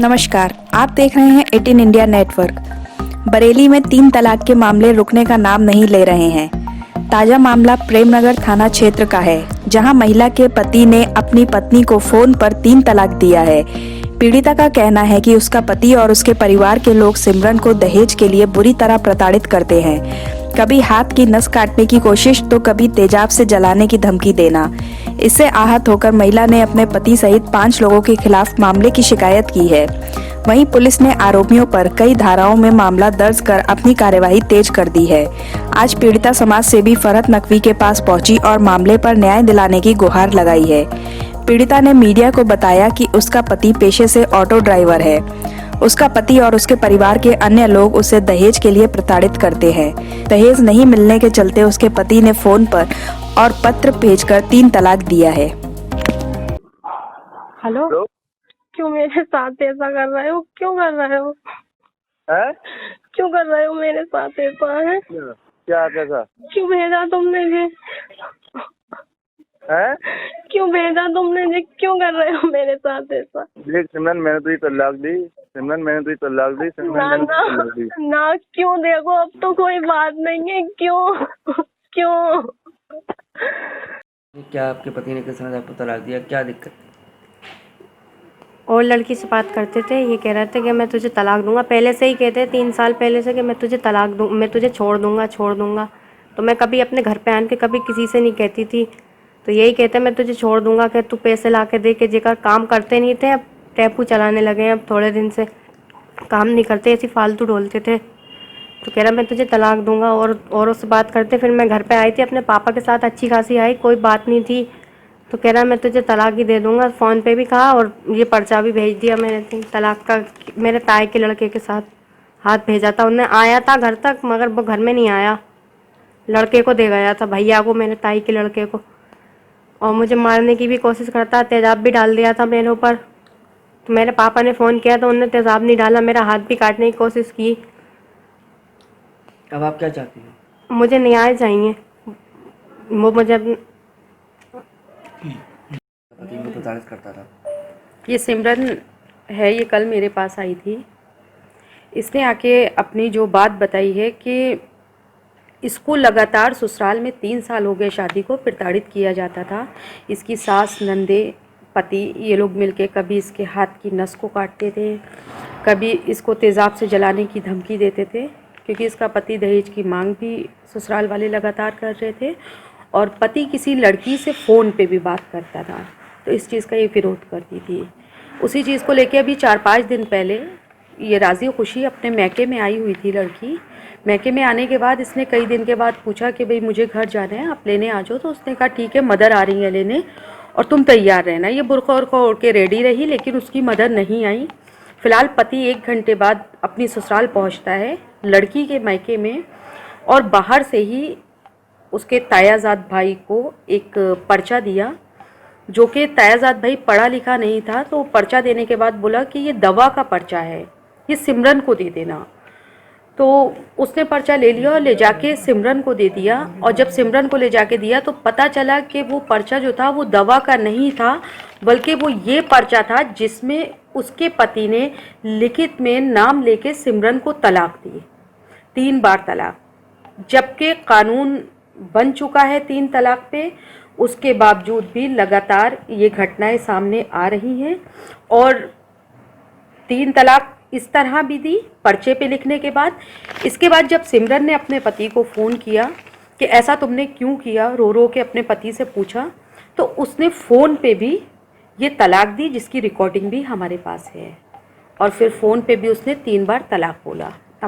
नमस्कार, आप देख रहे हैं 18 इंडिया नेटवर्क। बरेली में 3 तलाक के मामले रुकने का नाम नहीं ले रहे हैं। ताजा मामला प्रेमनगर थाना क्षेत्र का है, जहां महिला के पति ने अपनी पत्नी को फोन पर 3 तलाक दिया है। पीड़िता का कहना है कि उसका पति और उसके परिवार के लोग सिमरन को दहेज के लिए बुरी तरह प्रताड़ित करते हैं। कभी हाथ की नस काटने की कोशिश तो कभी तेजाब से जलाने की धमकी देना। इससे आहत होकर महिला ने अपने पति सहित 5 लोगों के खिलाफ मामले की शिकायत की है। वहीं पुलिस ने आरोपियों पर कई धाराओं में मामला दर्ज कर अपनी कार्यवाही तेज कर दी है। आज पीड़िता समाज सेवी फरहत नकवी के पास पहुंची और मामले पर न्याय दिलाने की गुहार लगाई है। पीड़िता ने मीडिया को बताया कि उसका पति पेशे से ऑटो ड्राइवर है। उसका पति और उसके परिवार के अन्य लोग उसे दहेज के लिए प्रताड़ित करते हैं। दहेज नहीं मिलने के चलते उसके पति ने फोन पर और पत्र भेजकर 3 तलाक दिया है। हेलो, क्यों मेरे साथ ऐसा कर रहे हो? क्यों कर रहे हो? है? क्यों कर रहे हो मेरे साथ ऐसा? है क्या कैसा? क्यों भेजा तुमने जी? है? क्यों भेजा तुमने जी? क्यों कर रहे हो मेरे साथ ऐसा? देख सिमरन, मैंने तुझे तलाक दी। सिमरन, मैंने तुझे तलाक दी। सिमरन, मैंने तुझे तलाक दी। ना क्यों? देखो अब तो कोई बात नहीं है। क्यों? क्यों? क्या आपके पति ने किस समय आपको तलाक दिया? क्या दिक्कत? और लड़की से बात करते थे, ये कह रहे थे कि मैं तुझे तलाक दूंगा। पहले से ही कहते 3 साल पहले से कि मैं तुझे तलाक दूँ, मैं तुझे छोड़ दूंगा। तो मैं कभी अपने घर पे आन के कभी किसी से नहीं कहती थी। तो यही कहते मैं तुझे छोड़ दूंगा कि तू पैसे ला के दे के। जेकर काम करते नहीं थे, अब टेम्पू चलाने लगे हैं। अब थोड़े दिन से काम नहीं करते, ऐसी फालतू डोलते थे। तो कह रहा मैं तुझे तलाक दूंगा। और उससे बात करते, फिर मैं घर पे आई थी अपने पापा के साथ, अच्छी खासी आई, कोई बात नहीं थी। तो कह रहा मैं तुझे तलाक ही दे दूंगा। फ़ोन पे भी कहा और ये पर्चा भी भेज दिया मैंने तलाक का। मेरे ताए के लड़के के साथ हाथ भेजा था, उन्हें आया था घर तक, मगर वो घर में नहीं आया, लड़के को दे गया था, भैया को, मेरे ताई के लड़के को। और मुझे मारने की भी कोशिश करता, तेजाब भी डाल दिया था मेरे ऊपर। तो मेरे पापा ने फ़ोन किया तो उन्होंने तेजाब नहीं डाला, मेरा हाथ भी काटने की कोशिश की। अब आप क्या चाहती हैं? मुझे न्याय चाहिए। वो मुझे पति को प्रताड़ित करता था। ये सिमरन है, ये कल मेरे पास आई थी। इसने आके अपनी जो बात बताई है कि इसको लगातार ससुराल में 3 साल हो गए शादी को प्रताड़ित किया जाता था। इसकी सास, नंदे, पति, ये लोग मिलके कभी इसके हाथ की नस को काटते थे, कभी इसको तेज़ाब से जलाने की धमकी देते थे, क्योंकि इसका पति दहेज की मांग भी ससुराल वाले लगातार कर रहे थे। और पति किसी लड़की से फ़ोन पे भी बात करता था, तो इस चीज़ का ये विरोध करती थी। उसी चीज़ को लेके अभी 4-5 दिन पहले ये राज़ी खुशी अपने मैके में आई हुई थी लड़की। मैके में आने के बाद इसने कई दिन के बाद पूछा कि भाई मुझे घर जाना है, आप लेने आ जाओ। तो उसने कहा ठीक है, मदर आ रही है लेने और तुम तैयार रहना। ये बुर्का उर्का ओढ़ के रेडी रही, लेकिन उसकी मदर नहीं आई। फ़िलहाल पति 1 घंटे बाद अपनी ससुराल पहुंचता है लड़की के मैके में, और बाहर से ही उसके तायाजाद भाई को एक पर्चा दिया, जो कि तायाजाद भाई पढ़ा लिखा नहीं था। तो पर्चा देने के बाद बोला कि ये दवा का पर्चा है, ये सिमरन को दे देना। तो उसने पर्चा ले लिया और ले जाके सिमरन को दे दिया। और जब सिमरन को ले जाके दिया तो पता चला कि वो पर्चा जो था वो दवा का नहीं था, बल्कि वो ये पर्चा था जिसमें उसके पति ने लिखित में नाम लेके सिमरन को तलाक दी, 3 बार तलाक। जबकि कानून बन चुका है 3 तलाक पे, उसके बावजूद भी लगातार ये घटनाएं सामने आ रही हैं। और 3 तलाक इस तरह भी दी पर्चे पे लिखने के बाद। इसके बाद जब सिमरन ने अपने पति को फ़ोन किया कि ऐसा तुमने क्यों किया, रो रो के अपने पति से पूछा, तो उसने फ़ोन पे भी ये तलाक दी, जिसकी रिकॉर्डिंग भी हमारे पास है। और फिर फ़ोन पे भी उसने 3 बार तलाक बोला।